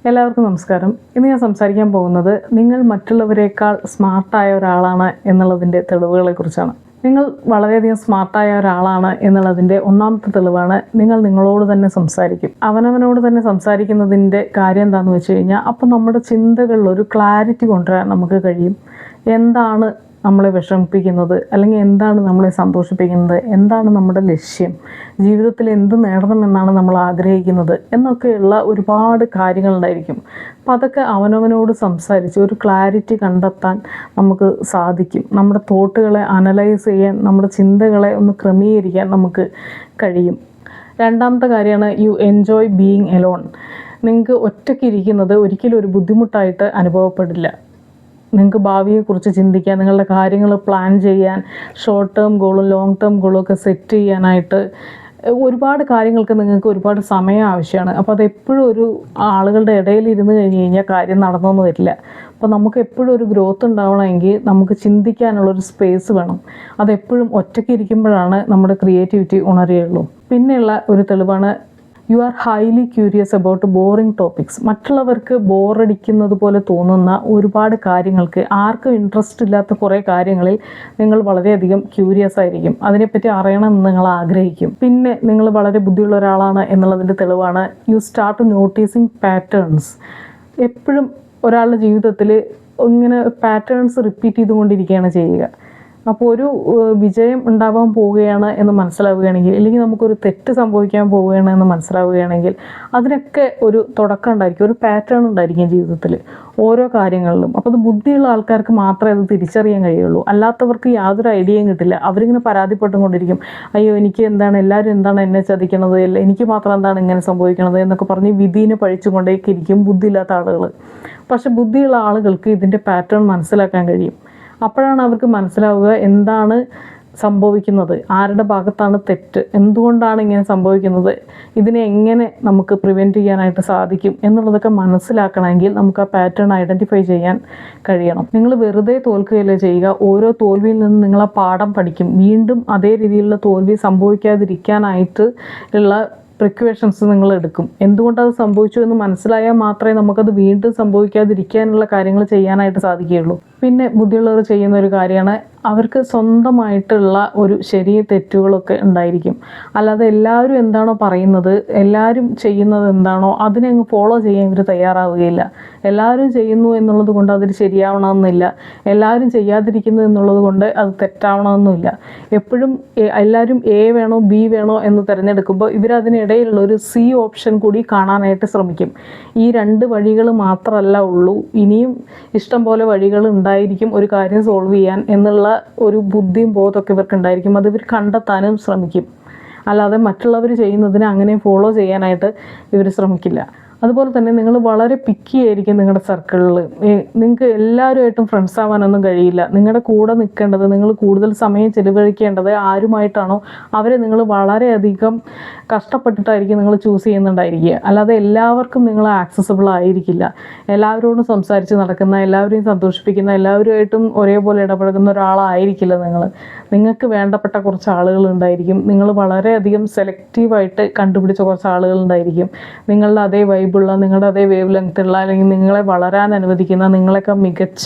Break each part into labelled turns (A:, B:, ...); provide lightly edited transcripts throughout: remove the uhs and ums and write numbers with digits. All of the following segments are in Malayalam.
A: എല്ലാവർക്കും നമസ്കാരം. ഇന്ന് ഞാൻ സംസാരിക്കാൻ പോകുന്നത് നിങ്ങൾ മറ്റുള്ളവരെക്കാൾ സ്മാർട്ടായ ഒരാളാണ് എന്നുള്ളതിൻ്റെ തെളിവുകളെക്കുറിച്ചാണ്. നിങ്ങൾ വളരെയധികം സ്മാർട്ടായ ഒരാളാണ് എന്നുള്ളതിൻ്റെ ഒന്നാമത്തെ തെളിവാണ് നിങ്ങൾ നിങ്ങളോട് തന്നെ സംസാരിക്കും. അവനവനോട് തന്നെ സംസാരിക്കുന്നതിൻ്റെ കാര്യം എന്താണെന്ന് വെച്ച് കഴിഞ്ഞാൽ, അപ്പോൾ നമ്മുടെ ചിന്തകളിൽ ഒരു ക്ലാരിറ്റി കൊണ്ടുവരാൻ നമുക്ക് കഴിയും. എന്താണ് നമ്മളെ വിഷമിപ്പിക്കുന്നത്, അല്ലെങ്കിൽ എന്താണ് നമ്മളെ സന്തോഷിപ്പിക്കുന്നത്, എന്താണ് നമ്മുടെ ലക്ഷ്യം, ജീവിതത്തിൽ എന്ത് നേടണമെന്നാണ് നമ്മൾ ആഗ്രഹിക്കുന്നത് എന്നൊക്കെയുള്ള ഒരുപാട് കാര്യങ്ങളുണ്ടായിരിക്കും. അപ്പം അതൊക്കെ അവനവനോട് സംസാരിച്ച് ഒരു ക്ലാരിറ്റി കണ്ടെത്താൻ നമുക്ക് സാധിക്കും. നമ്മുടെ തോട്ടുകളെ അനലൈസ് ചെയ്യാൻ, നമ്മുടെ ചിന്തകളെ ഒന്ന് ക്രമീകരിക്കാൻ നമുക്ക് കഴിയും. രണ്ടാമത്തെ കാര്യമാണ് യു എൻജോയ് ബീയിങ് എലോൺ. നിങ്ങൾക്ക് ഒറ്റയ്ക്ക് ഇരിക്കുന്നത് ഒരിക്കലും ഒരു ബുദ്ധിമുട്ടായിട്ട് അനുഭവപ്പെടില്ല. നിങ്ങൾക്ക് ഭാവിയെക്കുറിച്ച് ചിന്തിക്കാൻ, നിങ്ങളുടെ കാര്യങ്ങൾ പ്ലാൻ ചെയ്യാൻ, ഷോർട്ട് ടേം ഗോളും ലോങ് ടേം ഗോളും ഒക്കെ സെറ്റ് ചെയ്യാനായിട്ട് ഒരുപാട് കാര്യങ്ങൾക്ക് നിങ്ങൾക്ക് ഒരുപാട് സമയം ആവശ്യമാണ്. അപ്പോൾ അതെപ്പോഴും ഒരു ആളുകളുടെ ഇടയിൽ ഇരുന്ന് കഴിഞ്ഞ് കഴിഞ്ഞാൽ കാര്യം നടന്നൊന്നും വരില്ല. അപ്പോൾ നമുക്ക് എപ്പോഴും ഒരു ഗ്രോത്ത് ഉണ്ടാവണമെങ്കിൽ നമുക്ക് ചിന്തിക്കാനുള്ളൊരു സ്പേസ് വേണം. അതെപ്പോഴും ഒറ്റയ്ക്ക് ഇരിക്കുമ്പോഴാണ് നമ്മുടെ ക്രിയേറ്റിവിറ്റി ഉണരുകയുള്ളൂ. പിന്നെയുള്ള ഒരു തെളിവാണ് you are highly curious about boring topics. മറ്റുള്ളവർക്ക് ബോറടിക്കുന്നത് പോലെ തോന്നുന്ന ഒരുപാട് കാര്യങ്ങൾക്ക്, ആർക്കും ഇൻട്രസ്റ്റ് ഇല്ലാത്ത കുറേ കാര്യങ്ങളിൽ നിങ്ങൾ വളരെയധികം ക്യൂരിയസ് ആയിരിക്കും. അതിനെപ്പറ്റി അറിയണമെന്ന് നിങ്ങൾ ആഗ്രഹിക്കും. പിന്നെ നിങ്ങൾ വളരെ ബുദ്ധിയുള്ള ഒരാളാണ് എന്നുള്ളതിൻ്റെ തെളിവാണ് യു സ്റ്റാർട്ട് നോട്ടീസിങ് പാറ്റേൺസ്. എപ്പോഴും ഒരാളുടെ ജീവിതത്തിൽ ഇങ്ങനെ പാറ്റേൺസ് റിപ്പീറ്റ് ചെയ്തുകൊണ്ടിരിക്കുകയാണ് ചെയ്യുക. അപ്പോൾ ഒരു വിജയം ഉണ്ടാവാൻ പോവുകയാണ് എന്ന് മനസ്സിലാവുകയാണെങ്കിൽ, അല്ലെങ്കിൽ നമുക്കൊരു തെറ്റ് സംഭവിക്കാൻ പോവുകയാണ് എന്ന് മനസ്സിലാവുകയാണെങ്കിൽ, അതിനൊക്കെ ഒരു തുടക്കം ഉണ്ടായിരിക്കും, ഒരു പാറ്റേൺ ഉണ്ടായിരിക്കും ജീവിതത്തിൽ ഓരോ കാര്യങ്ങളിലും. അപ്പോൾ അത് ബുദ്ധിയുള്ള ആൾക്കാർക്ക് മാത്രമേ അത് തിരിച്ചറിയാൻ കഴിയുള്ളൂ. അല്ലാത്തവർക്ക് യാതൊരു ഐഡിയയും കിട്ടില്ല. അവരിങ്ങനെ പരാതിപ്പെട്ടുകൊണ്ടിരിക്കും, അയ്യോ എനിക്ക് എന്താണ്, എല്ലാവരും എന്താണ് എന്നെ ചതിക്കണത്, എനിക്ക് മാത്രം എന്താണ് ഇങ്ങനെ സംഭവിക്കണത് എന്നൊക്കെ പറഞ്ഞ് വിധീനെ പഴിച്ചുകൊണ്ടേക്കിരിക്കും ബുദ്ധിയില്ലാത്ത ആളുകൾ. പക്ഷെ ബുദ്ധിയുള്ള ആളുകൾക്ക് ഇതിൻ്റെ പാറ്റേൺ മനസ്സിലാക്കാൻ കഴിയും. അപ്പോഴാണ് അവർക്ക് മനസ്സിലാവുക എന്താണ് സംഭവിക്കുന്നത്, ആരുടെ ഭാഗത്താണ് തെറ്റ്, എന്തുകൊണ്ടാണ് ഇങ്ങനെ സംഭവിക്കുന്നത്, ഇതിനെ എങ്ങനെ നമുക്ക് പ്രിവെൻറ്റ് ചെയ്യാനായിട്ട് സാധിക്കും എന്നുള്ളതൊക്കെ മനസ്സിലാക്കണമെങ്കിൽ നമുക്ക് ആ പാറ്റേൺ ഐഡൻറ്റിഫൈ ചെയ്യാൻ കഴിയണം. നിങ്ങൾ വെറുതെ തോൽക്കുകയല്ലേ ചെയ്യുക. ഓരോ തോൽവിയിൽ നിന്ന് നിങ്ങൾ ആ പാഠം പഠിക്കും. വീണ്ടും അതേ രീതിയിലുള്ള തോൽവി സംഭവിക്കാതിരിക്കാനായിട്ട് ഉള്ള പ്രിക്കോഷൻസ് നിങ്ങൾ എടുക്കും. എന്തുകൊണ്ടത് സംഭവിച്ചു എന്ന് മനസ്സിലായാൽ മാത്രമേ നമുക്കത് വീണ്ടും സംഭവിക്കാതിരിക്കാനുള്ള കാര്യങ്ങൾ ചെയ്യാനായിട്ട് സാധിക്കുകയുള്ളൂ. പിന്നെ ബുദ്ധിയുള്ളവർ ചെയ്യുന്ന ഒരു കാര്യമാണ്, അവർക്ക് സ്വന്തമായിട്ടുള്ള ഒരു ശരി തെറ്റുകളൊക്കെ ഉണ്ടായിരിക്കും. അല്ലാതെ എല്ലാവരും എന്താണോ പറയുന്നത്, എല്ലാവരും ചെയ്യുന്നത് എന്താണോ അതിനെ അങ്ങ് ഫോളോ ചെയ്യാൻ ഇവർ തയ്യാറാവുകയില്ല. എല്ലാവരും ചെയ്യുന്നു എന്നുള്ളത് കൊണ്ട് അതിൽ ശരിയാവണമെന്നില്ല, എല്ലാവരും ചെയ്യാതിരിക്കുന്നു എന്നുള്ളത് കൊണ്ട് അത് തെറ്റാവണമെന്നില്ല. എപ്പോഴും എല്ലാവരും എ വേണോ ബി വേണോ എന്ന് തിരഞ്ഞെടുക്കുമ്പോൾ ഇവരതിനിടയിലുള്ള ഒരു സി ഓപ്ഷൻ കൂടി കാണാനായിട്ട് ശ്രമിക്കും. ഈ രണ്ട് വഴികൾ മാത്രമല്ല ഉള്ളൂ, ഇനിയും ഇഷ്ടം പോലെ വഴികൾ ഉണ്ടായിരിക്കും ഒരു കാര്യം സോൾവ് ചെയ്യാൻ എന്നുള്ള ഒരു ബുദ്ധിയും ബോധമൊക്കെ ഇവർക്ക് ഉണ്ടായിരിക്കും. അത് ഇവർ കണ്ടെത്താനും ശ്രമിക്കും. അല്ലാതെ മറ്റുള്ളവർ ചെയ്യുന്നതിന് അങ്ങനെ ഫോളോ ചെയ്യാനായിട്ട് ഇവർ ശ്രമിക്കില്ല. അതുപോലെ തന്നെ നിങ്ങൾ വളരെ പിക്കി ആയിരിക്കും നിങ്ങളുടെ സർക്കിളിൽ. നിങ്ങൾക്ക് എല്ലാവരുമായിട്ടും ഫ്രണ്ട്സ് ആവാനൊന്നും കഴിയില്ല. നിങ്ങളുടെ കൂടെ നിൽക്കേണ്ടത്, നിങ്ങൾ കൂടുതൽ സമയം ചിലവഴിക്കേണ്ടത് ആരുമായിട്ടാണോ അവരെ നിങ്ങൾ വളരെയധികം കഷ്ടപ്പെട്ടിട്ടായിരിക്കും നിങ്ങൾ ചൂസ് ചെയ്യുന്നുണ്ടായിരിക്കുക. അല്ലാതെ എല്ലാവർക്കും നിങ്ങൾ ആക്സസിബിൾ ആയിരിക്കില്ല. എല്ലാവരോടും സംസാരിച്ച് നടക്കുന്ന, എല്ലാവരെയും സന്തോഷിപ്പിക്കുന്ന, എല്ലാവരുമായിട്ടും ഒരേപോലെ ഇടപഴകുന്ന ഒരാളായിരിക്കില്ല നിങ്ങൾ. നിങ്ങൾക്ക് വേണ്ടപ്പെട്ട കുറച്ച് ആളുകളുണ്ടായിരിക്കും. നിങ്ങൾ വളരെയധികം സെലക്റ്റീവായിട്ട് കണ്ടുപിടിച്ച കുറച്ച് ആളുകളുണ്ടായിരിക്കും. നിങ്ങളുടെ അതേ വൈബുള്ള, നിങ്ങളുടെ അതേ വേവ് ലെങ്ത്തുള്ള, അല്ലെങ്കിൽ നിങ്ങളെ വളരാൻ അനുവദിക്കുന്ന, നിങ്ങളെയൊക്കെ മികച്ച,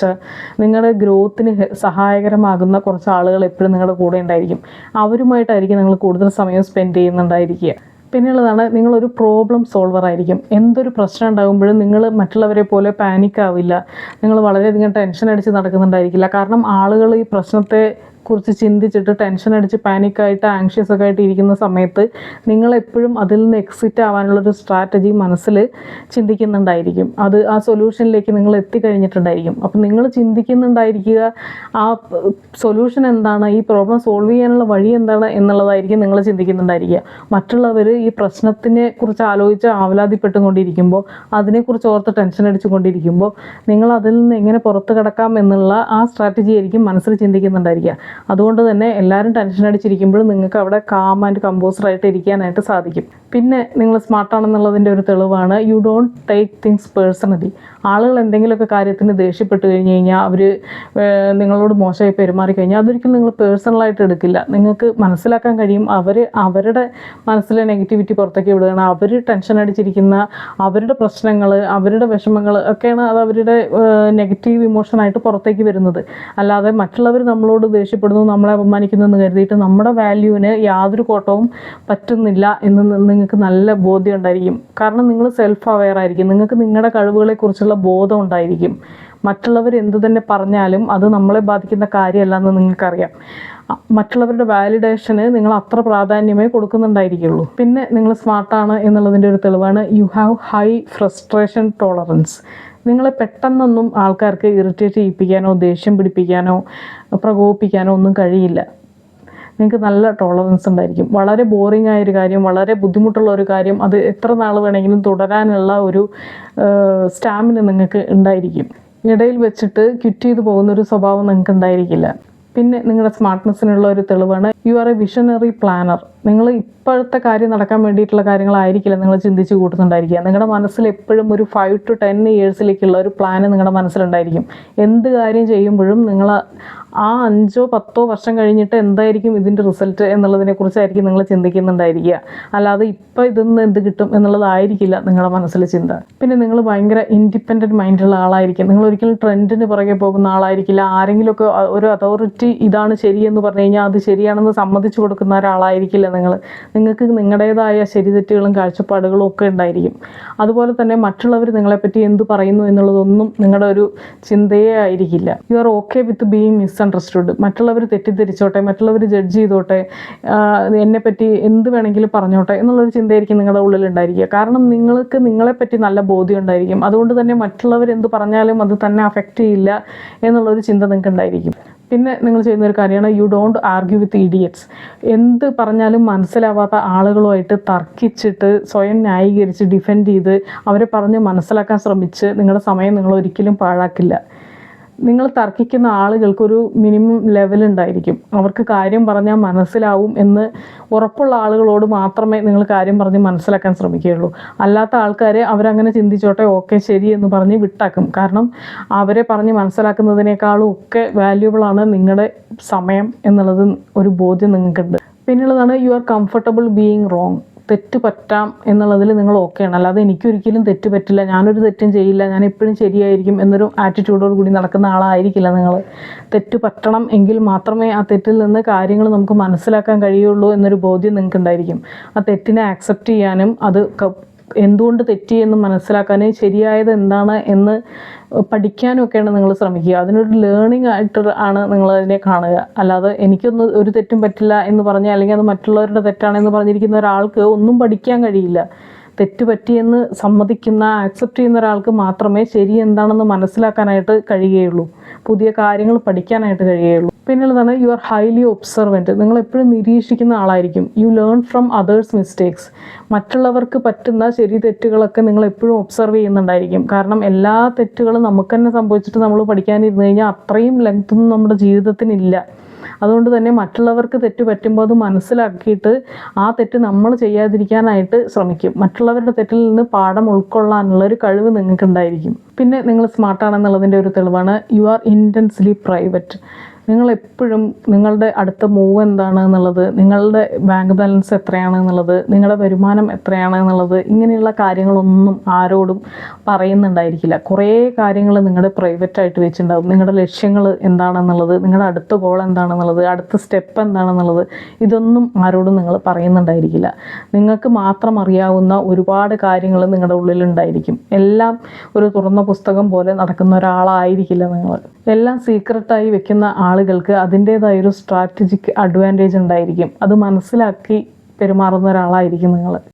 A: നിങ്ങളുടെ ഗ്രോത്തിന് സഹായകരമാകുന്ന കുറച്ച് ആളുകൾ എപ്പോഴും നിങ്ങളുടെ കൂടെ ഉണ്ടായിരിക്കും. അവരുമായിട്ടായിരിക്കും നിങ്ങൾ കൂടുതൽ സമയം സ്പെൻഡ് ചെയ്യുന്നുണ്ടായിരിക്കുക. പിന്നെയുള്ളതാണ്, നിങ്ങളൊരു പ്രോബ്ലം സോൾവർ ആയിരിക്കും. എന്തൊരു പ്രശ്നം ഉണ്ടാകുമ്പോഴും നിങ്ങൾ മറ്റുള്ളവരെ പോലെ പാനിക് ആവില്ല. നിങ്ങൾ വളരെയധികം ടെൻഷൻ അടിച്ച് നടക്കുന്നുണ്ടായിരിക്കില്ല. കാരണം ആളുകൾ ഈ പ്രശ്നത്തെ കുറിച്ച് ചിന്തിച്ചിട്ട് ടെൻഷൻ അടിച്ച് പാനിക്കായിട്ട് ആങ്ഷ്യസ് ഒക്കെ ആയിട്ട് ഇരിക്കുന്ന സമയത്ത് നിങ്ങളെപ്പോഴും അതിൽ നിന്ന് എക്സിറ്റ് ആവാനുള്ളൊരു സ്ട്രാറ്റജി മനസ്സിൽ ചിന്തിക്കുന്നുണ്ടായിരിക്കും. അത് ആ സൊല്യൂഷനിലേക്ക് നിങ്ങൾ എത്തിക്കഴിഞ്ഞിട്ടുണ്ടായിരിക്കും. അപ്പം നിങ്ങൾ ചിന്തിക്കുന്നുണ്ടായിരിക്കുക ആ സൊല്യൂഷൻ എന്താണ്, ഈ പ്രോബ്ലം സോൾവ് ചെയ്യാനുള്ള വഴി എന്താണ് എന്നുള്ളതായിരിക്കും നിങ്ങൾ ചിന്തിക്കുന്നുണ്ടായിരിക്കുക. മറ്റുള്ളവർ ഈ പ്രശ്നത്തിനെ കുറിച്ച് ആലോചിച്ച് ആവലാതിപ്പെട്ടുകൊണ്ടിരിക്കുമ്പോൾ, അതിനെക്കുറിച്ച് ഓർത്ത് ടെൻഷൻ അടിച്ചുകൊണ്ടിരിക്കുമ്പോൾ, നിങ്ങൾ അതിൽ നിന്ന് എങ്ങനെ പുറത്ത് കിടക്കാം എന്നുള്ള ആ സ്ട്രാറ്റജി ആയിരിക്കും മനസ്സിൽ ചിന്തിക്കുന്നുണ്ടായിരിക്കുക. അതുകൊണ്ട് തന്നെ എല്ലാവരും ടെൻഷൻ അടിച്ചിരിക്കുമ്പോഴും നിങ്ങൾക്ക് അവിടെ കാം ആൻഡ് കമ്പോസറായിട്ട് ഇരിക്കാനായിട്ട് സാധിക്കും. പിന്നെ നിങ്ങൾ സ്മാർട്ടാണെന്നുള്ളതിൻ്റെ ഒരു തെളിവാണ് you don't take things personally. ആളുകൾ എന്തെങ്കിലുമൊക്കെ കാര്യത്തിന് ദേഷ്യപ്പെട്ട് കഴിഞ്ഞ് കഴിഞ്ഞാൽ അവർ നിങ്ങളോട് മോശമായി പെരുമാറി കഴിഞ്ഞാൽ അതൊരിക്കലും നിങ്ങൾ പേഴ്സണലായിട്ട് എടുക്കില്ല. നിങ്ങൾക്ക് മനസ്സിലാക്കാൻ കഴിയും അവരുടെ മനസ്സിലെ നെഗറ്റിവിറ്റി പുറത്തേക്ക് വിടുകയാണ്. അവർ ടെൻഷൻ അടിച്ചിരിക്കുന്ന അവരുടെ പ്രശ്നങ്ങൾ, അവരുടെ വിഷമങ്ങൾ ഒക്കെയാണ് അത് അവരുടെ നെഗറ്റീവ് ഇമോഷനായിട്ട് പുറത്തേക്ക് വരുന്നത്. അല്ലാതെ മറ്റുള്ളവർ നമ്മളോട് ദേഷ്യപ്പെടുന്നു, നമ്മളെ അപമാനിക്കുന്നു എന്ന് കരുതിയിട്ട് നമ്മുടെ വാല്യൂവിന് യാതൊരു കോട്ടവും പറ്റുന്നില്ല എന്ന് നിങ്ങൾക്ക് നല്ല ബോധ്യം ഉണ്ടായിരിക്കും. കാരണം നിങ്ങൾ സെൽഫ് അവെയർ ആയിരിക്കും. നിങ്ങൾക്ക് നിങ്ങളുടെ കഴിവുകളെക്കുറിച്ചുള്ള ബോധം ഉണ്ടായിരിക്കും. മറ്റുള്ളവർ എന്തു തന്നെ പറഞ്ഞാലും അത് നമ്മളെ ബാധിക്കുന്ന കാര്യമല്ല എന്ന് നിങ്ങൾക്കറിയാം. മറ്റുള്ളവരുടെ വാലിഡേഷന് നിങ്ങൾ അത്ര പ്രാധാന്യമേ കൊടുക്കുന്നുണ്ടായിരിക്കുള്ളൂ. പിന്നെ നിങ്ങൾ സ്മാർട്ടാണ് എന്നുള്ളതിൻ്റെ ഒരു തെളിവാണ് you have high frustration tolerance. നിങ്ങളെ പെട്ടെന്നൊന്നും ആൾക്കാർക്ക് ഇറിറ്റേറ്റ് ചെയ്യിപ്പിക്കാനോ ദേഷ്യം പിടിപ്പിക്കാനോ പ്രകോപിപ്പിക്കാനോ ഒന്നും കഴിയില്ല. നിങ്ങൾക്ക് നല്ല ടോളറൻസ് ഉണ്ടായിരിക്കും. വളരെ ബോറിംഗ് ആയൊരു കാര്യം, വളരെ ബുദ്ധിമുട്ടുള്ള ഒരു കാര്യം അത് എത്ര നാൾ വേണമെങ്കിലും തുടരാനുള്ള ഒരു സ്റ്റാമിന നിങ്ങൾക്ക് ഉണ്ടായിരിക്കും. ഇടയിൽ വെച്ചിട്ട് ക്വിറ്റ് ചെയ്ത് പോകുന്നൊരു സ്വഭാവം നിങ്ങൾക്ക് ഉണ്ടായിരിക്കില്ല. പിന്നെ നിങ്ങളുടെ സ്മാർട്ട്നെസ്സിനുള്ള ഒരു തെളിവാണ് you are a visionary planner. നിങ്ങൾ ഇപ്പോഴത്തെ കാര്യം നടക്കാൻ വേണ്ടിയിട്ടുള്ള കാര്യങ്ങളായിരിക്കില്ല നിങ്ങൾ ചിന്തിച്ച് കൂട്ടുന്നുണ്ടായിരിക്കുക. നിങ്ങളുടെ മനസ്സിൽ എപ്പോഴും ഒരു 5 to 10 ഇയേഴ്സിലേക്കുള്ള ഒരു പ്ലാന് നിങ്ങളുടെ മനസ്സിലുണ്ടായിരിക്കും. എന്ത് കാര്യം ചെയ്യുമ്പോഴും നിങ്ങൾ ആ 5 or 10 വർഷം കഴിഞ്ഞിട്ട് എന്തായിരിക്കും ഇതിൻ്റെ റിസൾട്ട് എന്നുള്ളതിനെക്കുറിച്ചായിരിക്കും നിങ്ങൾ ചിന്തിക്കുന്നുണ്ടായിരിക്കുക. അല്ലാതെ ഇപ്പോൾ ഇതിന്ന് എന്ത് കിട്ടും എന്നുള്ളതായിരിക്കില്ല നിങ്ങളുടെ മനസ്സിൽ ചിന്ത. പിന്നെ നിങ്ങൾ ഭയങ്കര ഇൻഡിപെൻഡൻറ്റ് മൈൻഡുള്ള ആളായിരിക്കും. നിങ്ങൾ ഒരിക്കലും ട്രെൻഡിന് പുറകെ പോകുന്ന ആളായിരിക്കില്ല. ആരെങ്കിലുമൊക്കെ ഒരു അതോറിറ്റി ഇതാണ് ശരിയെന്ന് പറഞ്ഞു കഴിഞ്ഞാൽ അത് ശരിയാണെന്ന് സമ്മതിച്ചു കൊടുക്കുന്ന ഒരാളായിരിക്കില്ല നിങ്ങൾക്ക് നിങ്ങളുടേതായ ശരിതെറ്റുകളും കാഴ്ചപ്പാടുകളും ഒക്കെ ഉണ്ടായിരിക്കും. അതുപോലെ തന്നെ മറ്റുള്ളവർ നിങ്ങളെപ്പറ്റി എന്ത് പറയുന്നു എന്നുള്ളതൊന്നും നിങ്ങളുടെ ഒരു ചിന്തയേ ആയിരിക്കില്ല. You are okay with being misunderstood. മറ്റുള്ളവർ തെറ്റിദ്ധരിച്ചോട്ടെ, മറ്റുള്ളവർ ജഡ്ജ് ചെയ്തോട്ടെ, എന്നെപ്പറ്റി എന്ത് വേണമെങ്കിലും പറഞ്ഞോട്ടെ എന്നുള്ളൊരു ചിന്തയായിരിക്കും നിങ്ങളുടെ ഉള്ളിലുണ്ടായിരിക്കുക. കാരണം നിങ്ങൾക്ക് നിങ്ങളെപ്പറ്റി നല്ല ബോധ്യം ഉണ്ടായിരിക്കും. അതുകൊണ്ട് തന്നെ മറ്റുള്ളവർ എന്ത് പറഞ്ഞാലും അത് തന്നെ അഫക്റ്റ് ചെയ്യില്ല എന്നുള്ളൊരു ചിന്ത നിങ്ങൾക്ക് ഉണ്ടായിരിക്കും. പിന്നെ നിങ്ങൾ ചെയ്യുന്നൊരു കാര്യമാണ് you don't argue with idiots. എന്ത് പറഞ്ഞാലും മനസ്സിലാവാത്ത ആളുകളുമായിട്ട് തർക്കിച്ചിട്ട് സ്വയം ന്യായീകരിച്ച് ഡിഫെൻഡ് ചെയ്ത് അവരെ പറഞ്ഞ് മനസ്സിലാക്കാൻ ശ്രമിച്ച് നിങ്ങളുടെ സമയം നിങ്ങൾ ഒരിക്കലും പാഴാക്കില്ല. നിങ്ങൾ തർക്കിക്കുന്ന ആളുകൾക്കൊരു മിനിമം ലെവലുണ്ടായിരിക്കും. അവർക്ക് കാര്യം പറഞ്ഞാൽ മനസ്സിലാവും എന്ന് ഉറപ്പുള്ള ആളുകളോട് മാത്രമേ നിങ്ങൾ കാര്യം പറഞ്ഞ് മനസ്സിലാക്കാൻ ശ്രമിക്കുകയുള്ളൂ. അല്ലാത്ത ആൾക്കാരെ അവരങ്ങനെ ചിന്തിച്ചോട്ടെ, ഓക്കെ ശരി എന്ന് പറഞ്ഞ് വിട്ടാക്കും. കാരണം അവരെ പറഞ്ഞ് മനസ്സിലാക്കുന്നതിനേക്കാളും ഒക്കെ വാല്യുബിളാണ് നിങ്ങളുടെ സമയം എന്നുള്ളത് ഒരു ബോധ്യം നിങ്ങൾക്കുണ്ട്. പിന്നുള്ളതാണ് you are comfortable being wrong. തെറ്റ് പറ്റാം എന്നുള്ളതിൽ നിങ്ങൾ ഓക്കെയാണ്. അല്ലാതെ എനിക്കൊരിക്കലും തെറ്റ് പറ്റില്ല, ഞാനൊരു തെറ്റും ചെയ്യില്ല, ഞാൻ എപ്പോഴും ശരിയായിരിക്കും എന്നൊരു ആറ്റിറ്റ്യൂഡോട് കൂടി നടക്കുന്ന ആളായിരിക്കില്ല നിങ്ങൾ. തെറ്റ് പറ്റണം എങ്കിൽ മാത്രമേ ആ തെറ്റിൽ നിന്ന് കാര്യങ്ങൾ നമുക്ക് മനസ്സിലാക്കാൻ കഴിയുള്ളൂ എന്നൊരു ബോധ്യം നിങ്ങൾക്ക് ഉണ്ടായിരിക്കും. ആ തെറ്റിനെ ആക്സെപ്റ്റ് ചെയ്യാനും അത് എന്തുകൊണ്ട് തെറ്റിയെന്ന് മനസ്സിലാക്കാൻ ശരിയായത് എന്താണ് എന്ന് പഠിക്കാനും ഒക്കെയാണ് നിങ്ങൾ ശ്രമിക്കുക. അതിനൊരു ലേണിംഗ് ആയിട്ട് ആണ് നിങ്ങളതിനെ കാണുക. അല്ലാതെ എനിക്കൊന്നും ഒരു തെറ്റും പറ്റില്ല എന്ന് പറഞ്ഞാൽ അല്ലെങ്കിൽ അത് മറ്റുള്ളവരുടെ തെറ്റാണെന്ന് പറഞ്ഞിരിക്കുന്ന ഒരാൾക്ക് ഒന്നും പഠിക്കാൻ കഴിയില്ല. തെറ്റ് പറ്റിയെന്ന് സമ്മതിക്കുന്ന ആക്സെപ്റ്റ് ചെയ്യുന്ന ഒരാൾക്ക് മാത്രമേ ശരി എന്താണെന്ന് മനസ്സിലാക്കാനായിട്ട് കഴിയുകയുള്ളൂ, പുതിയ കാര്യങ്ങൾ പഠിക്കാനായിട്ട് കഴിയുകയുള്ളൂ. പിന്നുള്ളതാണ് യു ആർ ഹൈലി ഒബ്സർവൻറ്റ്. നിങ്ങൾ എപ്പോഴും നിരീക്ഷിക്കുന്ന ആളായിരിക്കും. You learn from others mistakes. മറ്റുള്ളവർക്ക് പറ്റുന്ന ശരി തെറ്റുകളൊക്കെ നിങ്ങൾ എപ്പോഴും ഒബ്സർവ് ചെയ്യുന്നുണ്ടായിരിക്കും. കാരണം എല്ലാ തെറ്റുകളും നമുക്ക് തന്നെ സംഭവിച്ചിട്ട് നമ്മൾ പഠിക്കാനിരുന്നു കഴിഞ്ഞാൽ അത്രയും ലെങ്ത്തൊന്നും നമ്മുടെ ജീവിതത്തിനില്ല. അതുകൊണ്ട് തന്നെ മറ്റുള്ളവർക്ക് തെറ്റ് പറ്റുമ്പോൾ അത് മനസ്സിലാക്കിയിട്ട് ആ തെറ്റ് നമ്മൾ ചെയ്യാതിരിക്കാനായിട്ട് ശ്രമിക്കും. മറ്റുള്ളവരുടെ തെറ്റിൽ നിന്ന് പാഠം ഉൾക്കൊള്ളാനുള്ളൊരു കഴിവ് നിങ്ങൾക്കുണ്ടായിരിക്കും. പിന്നെ നിങ്ങൾ സ്മാർട്ടാണെന്നുള്ളതിൻ്റെ ഒരു തെളിവാണ് യു ആർ ഇൻറ്റൻസ്ലി പ്രൈവറ്റ്. നിങ്ങളെപ്പോഴും നിങ്ങളുടെ അടുത്ത മൂവ് എന്താണ് എന്നുള്ളത്, നിങ്ങളുടെ ബാങ്ക് ബാലൻസ് എത്രയാണ് എന്നുള്ളത്, നിങ്ങളുടെ വരുമാനം എത്രയാണ് എന്നുള്ളത്, ഇങ്ങനെയുള്ള കാര്യങ്ങളൊന്നും ആരോടും പറയുന്നുണ്ടായിരിക്കില്ല. കുറേ കാര്യങ്ങൾ നിങ്ങളുടെ പ്രൈവറ്റായിട്ട് വെച്ചിട്ടുണ്ടാകും. നിങ്ങളുടെ ലക്ഷ്യങ്ങൾ എന്താണെന്നുള്ളത്, നിങ്ങളുടെ അടുത്ത ഗോൾ എന്താണെന്നുള്ളത്, അടുത്ത സ്റ്റെപ്പ് എന്താണെന്നുള്ളത്, ഇതൊന്നും ആരോടും നിങ്ങൾ പറയുന്നുണ്ടായിരിക്കില്ല. നിങ്ങൾക്ക് മാത്രം അറിയാവുന്ന ഒരുപാട് കാര്യങ്ങൾ നിങ്ങളുടെ ഉള്ളിലുണ്ടായിരിക്കും. എല്ലാം ഒരു തുറന്ന പുസ്തകം പോലെ നടക്കുന്ന ഒരാളായിരിക്കില്ല നിങ്ങൾ. എല്ലാം സീക്രട്ടായി വെക്കുന്ന ആളുകൾക്ക് അതിൻ്റേതായൊരു സ്ട്രാറ്റജിക് അഡ്വാൻറ്റേജ് ഉണ്ടായിരിക്കും. അത് മനസ്സിലാക്കി പെരുമാറുന്ന ഒരാളായിരിക്കും നിങ്ങൾ.